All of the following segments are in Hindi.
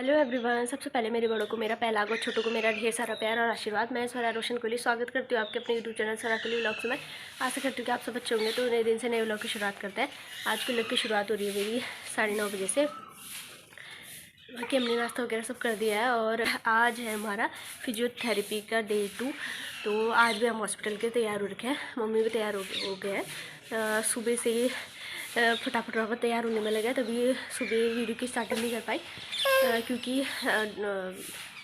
Hello everyone. सबसे पहले मेरे बड़ों को मेरा पहला और छोटों को मेरा ढेर सारा प्यार और आशीर्वाद। मैं स्वरा रोशन कोहली स्वागत करती हूँ आपके अपने यूट्यूब चैनल स्वरा कोहली व्लॉग्स में। आशा करती हूँ कि आप सब अच्छे होंगे। तो नए दिन से नए व्लॉग की शुरुआत करते हैं। आज के व्लॉग की शुरुआत हो रही है मेरी 9:30 बजे से। बाकी हमने नाश्ता वगैरह सब कर दिया है और आज है हमारा फिजियोथेरेपी का डे 2। तो आज भी हम हॉस्पिटल के तैयार हो रखे हैं। मम्मी भी तैयार हो गए हैं। सुबह से ही फटाफट तैयार होने में लगा, तभी सुबह वीडियो की स्टार्टिंग नहीं कर पाई क्योंकि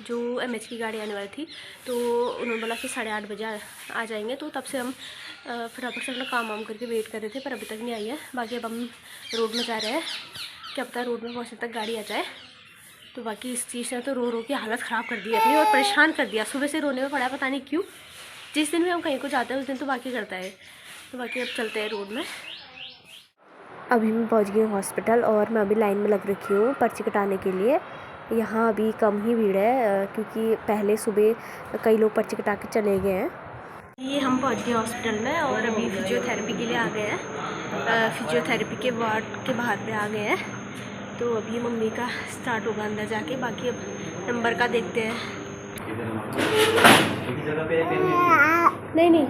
जो MH की गाड़ी आने वाली थी तो उन्होंने बोला कि 8:30 बजे आ जाएंगे। तो तब से हम फटाफट से अपना काम वाम करके वेट कर रहे थे, पर अभी तक नहीं आई है। बाकी अब हम रोड में जा रहे हैं, क्या पता रोड में पहुँचने तक गाड़ी आ जाए। तो बाकी इस चीज़ ने तो रो के हालत ख़राब कर दी अपनी और परेशान कर दिया। सुबह से रोने में पड़ा, पता नहीं क्यों। जिस दिन भी हम कहीं को जाते हैं उस दिन तो बाकी करता है। तो बाकी अब चलते हैं रोड में। अभी मैं पहुंच गई हूँ हॉस्पिटल और मैं अभी लाइन में लग रखी हूँ पर्ची कटाने के लिए। यहाँ अभी कम ही भीड़ है क्योंकि पहले सुबह कई लोग पर्ची कटा के चले गए हैं। ये हम पहुंच गए हॉस्पिटल में और अभी फिजियोथेरेपी के लिए आ गए हैं। फिजियोथेरेपी के वार्ड के बाहर पे आ गए हैं। तो अभी मम्मी का स्टार्ट होगा अंदर जाके। बाकी अब नंबर का देखते हैं। नहीं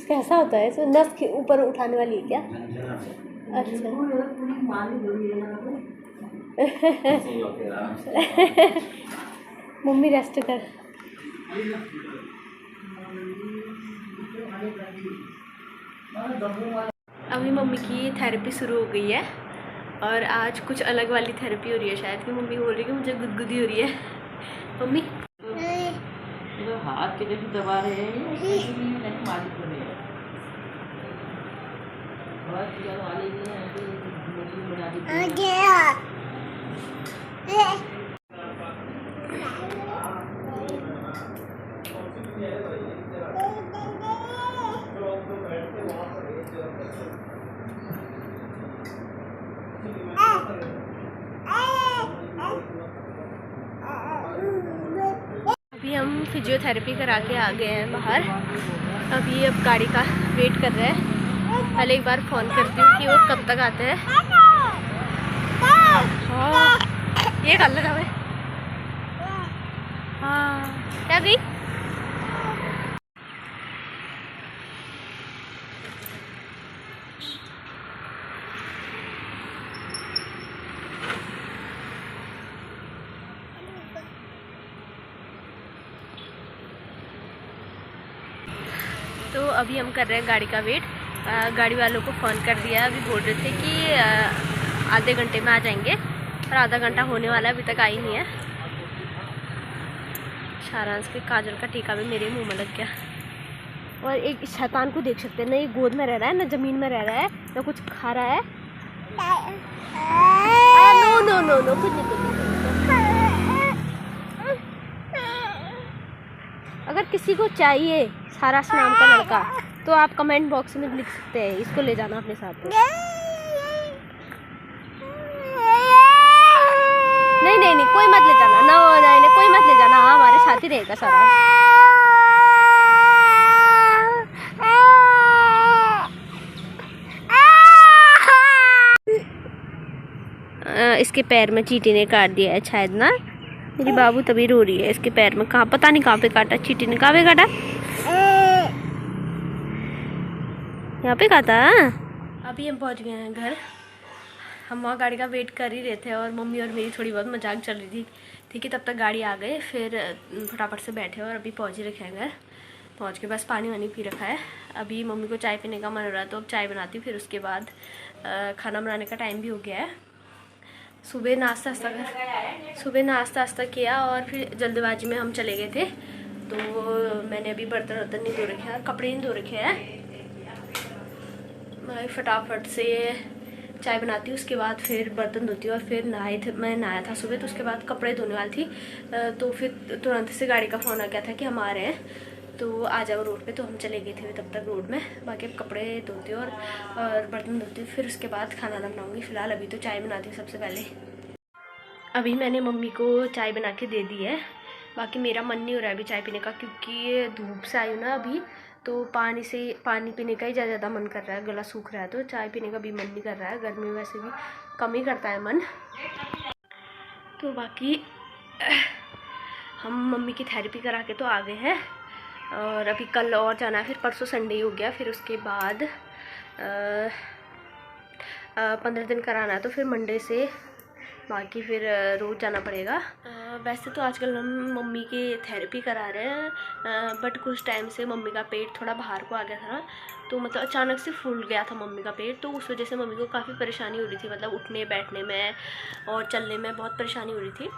कैसा होता है? नस के ऊपर उठाने वाली है क्या? अच्छा। मम्मी रेस्ट कर। अभी मम्मी की थेरेपी शुरू हो गई है और आज कुछ अलग वाली थेरेपी हो रही है शायद, कि मम्मी बोल रही है कि मुझे गुदगुदी हो रही है। मम्मी हाथ के जैसे दबा रहे हैं, मालिश कर रहे हैं। अभी हम फिजियोथेरेपी करा के आ गए हैं बाहर। अभी अब गाड़ी का वेट कर रहे हैं। पहले एक बार फ़ोन करती हूँ कि वो कब तक आते हैं। हाँ ये कर लगा मैं। हाँ क्या गई? तो अभी हम कर रहे हैं गाड़ी का वेट। गाड़ी वालों को फ़ोन कर दिया। अभी बोल रहे थे कि आधे घंटे में आ जाएंगे, और आधा घंटा होने वाला है, अभी तक आई नहीं है। सारांश के काजल का टीका भी मेरे मुंह में लग गया। और एक शैतान को देख सकते हैं, ना ये गोद में रह रहा है ना ज़मीन में रह रहा है ना कुछ खा रहा है। नो नो नो नो कुछ नहीं। अगर किसी को चाहिए सारांश नाम का लड़का तो आप कमेंट बॉक्स में लिख सकते हैं, इसको ले जाना अपने साथ में। नहीं कोई मत ले जाना। नहीं कोई मत ले जाना। हाँ हमारे साथ ही रहेगा सारा। इसके पैर में चींटी ने काट दिया है शायद ना। मेरी बाबू तभी रो रही है। इसके पैर में कहाँ, पता नहीं कहाँ पे काटा चींटी ने। कहाँ पे काटा? यहाँ पे काटा। अभी हम पहुँच गए हैं घर। हम वहाँ गाड़ी का वेट कर ही रहे थे और मम्मी और मेरी थोड़ी बहुत मजाक चल रही थी ठीक है, तब तक गाड़ी आ गए, फिर फटाफट से बैठे और अभी पहुँच ही रखे हैं घर। पहुँच के बस पानी वानी पी रखा है। अभी मम्मी को चाय पीने का मन हो रहा है तो अब चाय बनाती हूँ, फिर उसके बाद खाना बनाने का टाइम भी हो गया है। सुबह नाश्ता किया और फिर जल्दबाजी में हम चले गए थे, तो मैंने अभी बर्तन वर्तन नहीं धो रखे हैं, कपड़े नहीं धो रखे हैं। मैं फटाफट से चाय बनाती हूँ, उसके बाद फिर बर्तन धोती हूँ और फिर मैं नहाया था सुबह, तो उसके बाद कपड़े धोने वाली थी, तो फिर तुरंत से गाड़ी का फ़ोन आ गया था कि हम आ रहे हैं, तो आ जाओ रोड पे। तो हम चले गए थे तब तक रोड में। बाकी अब कपड़े धोती हूँ और बर्तन धोती हूँ, फिर उसके बाद खाना बनाऊँगी। फ़िलहाल अभी तो चाय बनाती हूँ सबसे पहले। अभी मैंने मम्मी को चाय बना के दे दी है। बाकी मेरा मन नहीं हो रहा है अभी चाय पीने का, क्योंकि धूप से आई हूँ ना अभी, तो पानी पीने का ही ज़्यादा मन कर रहा है, गला सूख रहा है, तो चाय पीने का भी मन नहीं कर रहा है। गर्मी वैसे भी कम ही करता है मन। तो बाकी हम मम्मी की थेरेपी करा के तो आ गए हैं, और अभी कल और जाना है, फिर परसों संडे हो गया, फिर उसके बाद 15 दिन कराना है, तो फिर मंडे से बाकी फिर रोज़ जाना पड़ेगा। वैसे तो आजकल हम मम्मी की थेरेपी करा रहे हैं, बट कुछ टाइम से मम्मी का पेट थोड़ा बाहर को आ गया था ना, तो मतलब अचानक से फूल गया था मम्मी का पेट, तो उस वजह से मम्मी को काफ़ी परेशानी हो रही थी, मतलब उठने बैठने में और चलने में बहुत परेशानी हो रही थी।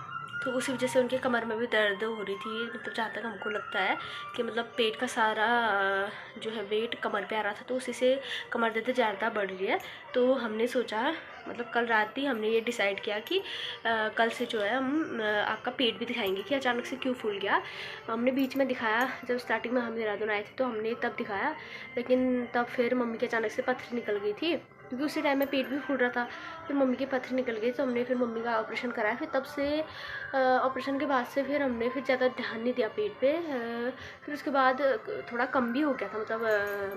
तो उसी वजह से उनके कमर में भी दर्द हो रही थी, मतलब जहाँ तक हमको लगता है कि मतलब पेट का सारा जो है वेट कमर पे आ रहा था, तो उसी से कमर दर्द ज़्यादा बढ़ रही है। तो हमने सोचा, मतलब कल रात ही हमने ये डिसाइड किया कि कल से जो है हम आपका पेट भी दिखाएंगे कि अचानक से क्यों फूल गया। हमने बीच में दिखाया, जब स्टार्टिंग में हम देहरादून आए थे तो हमने तब दिखाया, लेकिन तब फिर मम्मी के अचानक से पत्थर निकल गई थी, क्योंकि उसी टाइम में पेट भी फूल रहा था। फिर मम्मी के पत्थर निकल गए, तो हमने फिर मम्मी का ऑपरेशन कराया। फिर तब से ऑपरेशन के बाद से फिर हमने फिर ज़्यादा ध्यान नहीं दिया पेट पे। फिर उसके बाद थोड़ा कम भी हो गया था, मतलब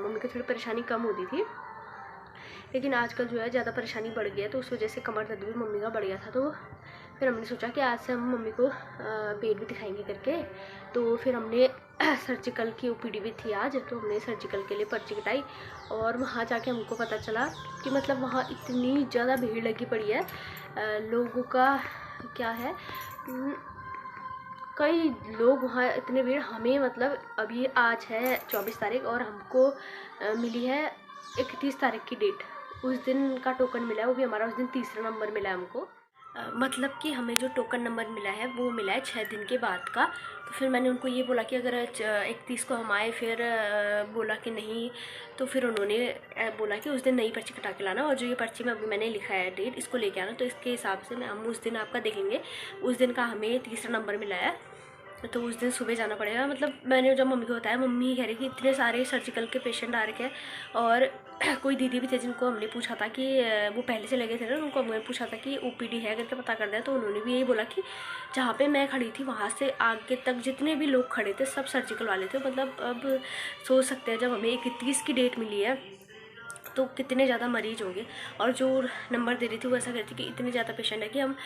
मम्मी को थोड़ी परेशानी कम होती थी, लेकिन आजकल जो है ज़्यादा परेशानी बढ़ गई है, तो उस वजह से कमर दर्द भी मम्मी का बढ़ गया था। तो फिर हमने सोचा कि आज से हम मम्मी को पेट भी दिखाएंगे करके। तो फिर हमने सर्जिकल की OPD भी थी आज, तो हमने सर्जिकल के लिए पर्ची कटाई, और वहाँ जाके हमको पता चला कि मतलब वहाँ इतनी ज़्यादा भीड़ लगी पड़ी है लोगों का, क्या है, कई लोग वहाँ, इतने भीड़। हमें मतलब अभी आज है 24 तारीख और हमको मिली है 31 तारीख की डेट, उस दिन का टोकन मिला है, वो भी हमारा उस दिन तीसरा नंबर मिला है हमको। मतलब कि हमें जो टोकन नंबर मिला है वो मिला है 6 दिन के बाद का। तो फिर मैंने उनको ये बोला कि अगर 31 को हम आए, फिर बोला कि नहीं, तो फिर उन्होंने बोला कि उस दिन नई पर्ची कटा के लाना, और जो ये पर्ची में अभी मैंने लिखा है डेट, इसको लेके आना। तो इसके हिसाब से हम उस दिन आपका देखेंगे, उस दिन का हमें तीसरा नंबर मिला है, तो उस दिन सुबह जाना पड़ेगा। मतलब मैंने जब मम्मी को बताया, मम्मी कह रही कि इतने सारे सर्जिकल के पेशेंट आ रखे हैं, और कोई दीदी भी थे जिनको हमने पूछा था कि वो पहले से लगे थे ना, उनको हमने पूछा था कि OPD है करके पता कर दें, तो उन्होंने भी यही बोला कि जहाँ पे मैं खड़ी थी वहाँ से आगे तक जितने भी लोग खड़े थे सब सर्जिकल वाले थे। मतलब अब सोच सकते हैं, जब हमें 31 की डेट मिली है तो कितने ज़्यादा मरीज होंगे। और जो नंबर दे रही थी वो ऐसा कहती कि इतने ज़्यादा पेशेंट है कि हम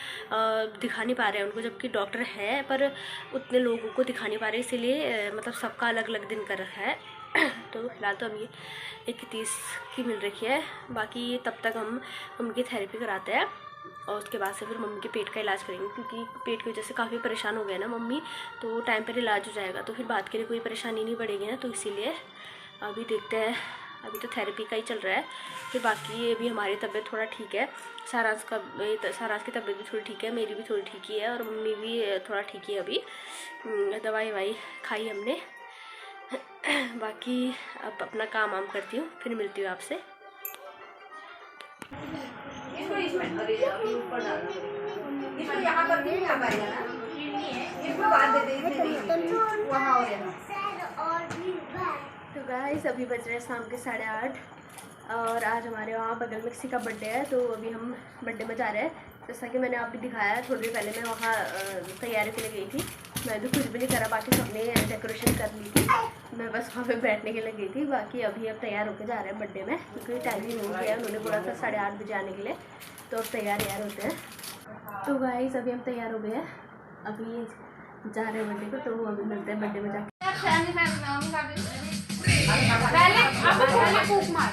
दिखा नहीं पा रहे हैं उनको, जबकि डॉक्टर है पर उतने लोगों को दिखा नहीं पा रहे, इसीलिए मतलब सबका अलग अलग दिन कर रखा है। तो फिलहाल तो हम ये 31 की मिल रखी है। बाकी तब तक हम उनकी थेरेपी कराते हैं, और उसके बाद से फिर मम्मी के पेट का इलाज करेंगे, क्योंकि पेट की वजह से काफ़ी परेशान हो गए ना मम्मी, तो टाइम पर इलाज हो जाएगा, तो फिर बात के लिए कोई परेशानी नहीं बढ़ेगी ना, तो इसीलिए अभी देखते हैं। अभी तो थेरेपी का ही चल रहा है। फिर बाकी अभी हमारी तबीयत थोड़ा ठीक है, सारांश की तबीयत भी थोड़ी ठीक है, मेरी भी थोड़ी ठीक ही है, और मम्मी भी थोड़ा ठीक है। अभी दवाई ववाई खाई हमने। बाकी अब अपना काम वाम करती हूँ, फिर मिलती हूँ आपसे। तो गाइस अभी बज रहे हैं शाम के 8:30, और आज हमारे वहाँ बगल में किसी का बर्थडे है, तो अभी हम बर्थडे में जा रहे हैं। जैसा कि मैंने आपको दिखाया है, थोड़ी देर पहले मैं वहाँ तैयारी के लिए गई थी। मैं भी कुछ भी नहीं करा, बाकी सबने डेकोरेशन कर ली थी, मैं बस वहाँ पे बैठने के लिए गई थी। बाकी अभी अब तैयार होकर जा रहे हैं बर्थडे में, क्योंकि टाइमिंग हो गया है, उन्होंने बोला था 8:30 बजे आने के लिए, तो अब तैयार होते हैं। तो गाइस अभी हम तैयार हो गए हैं, अभी जा रहे हैं बर्थडे को, तो अभी मिलते हैं बर्थडे में जाकर। पहले फूक मार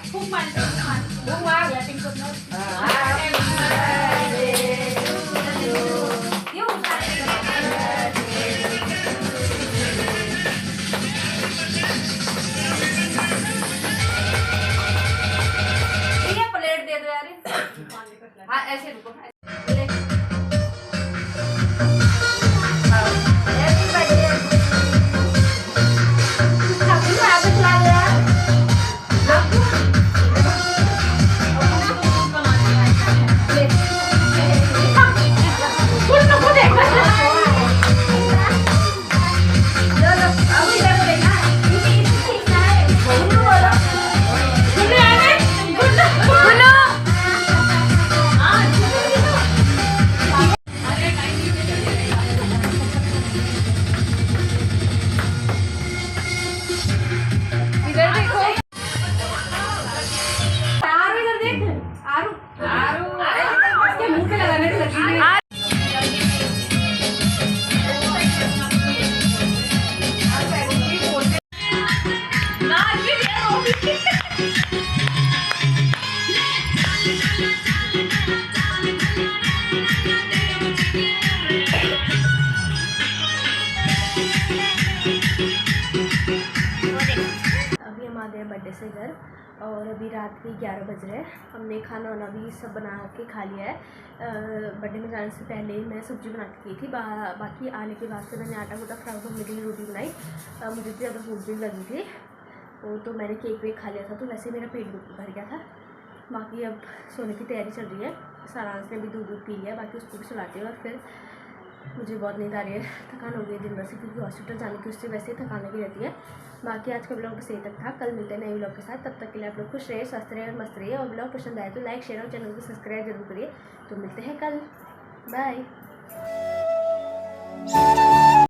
मेरे बर्थडे से घर। और अभी रात के 11 बज रहे हैं। हमने खाना वाना भी सब बना के खा लिया है। बर्थडे में जाने से पहले ही मैं सब्ज़ी बना के गई थी। बाकी आने के बाद से मैंने आटा वोटा खराब करने के लिए रोटी बनाई। मुझे तो ज़्यादा भूख भी लगी थी तो मैंने केक वेक खा लिया था, तो वैसे मेरा पेट भर गया था। बाकी अब सोने की तैयारी चल रही है। सारांश ने भी दूध पी लिया, बाकी उसको भी सुलाती है। और फिर मुझे बहुत नींद आ रही है, थकान हो गई दिन भर से, क्योंकि हॉस्पिटल जाने की उससे वैसे ही थकान लगी रहती है। बाकी आज का ब्लॉग बस यही तक था। कल मिलते हैं नए ब्लॉग के साथ। तब तक के लिए आप लोग खुश रहिए, स्वस्थ रहिए और मस्त रहिए। और ब्लॉग पसंद आए तो लाइक शेयर और चैनल को सब्सक्राइब जरूर करिए। तो मिलते हैं कल। बाय।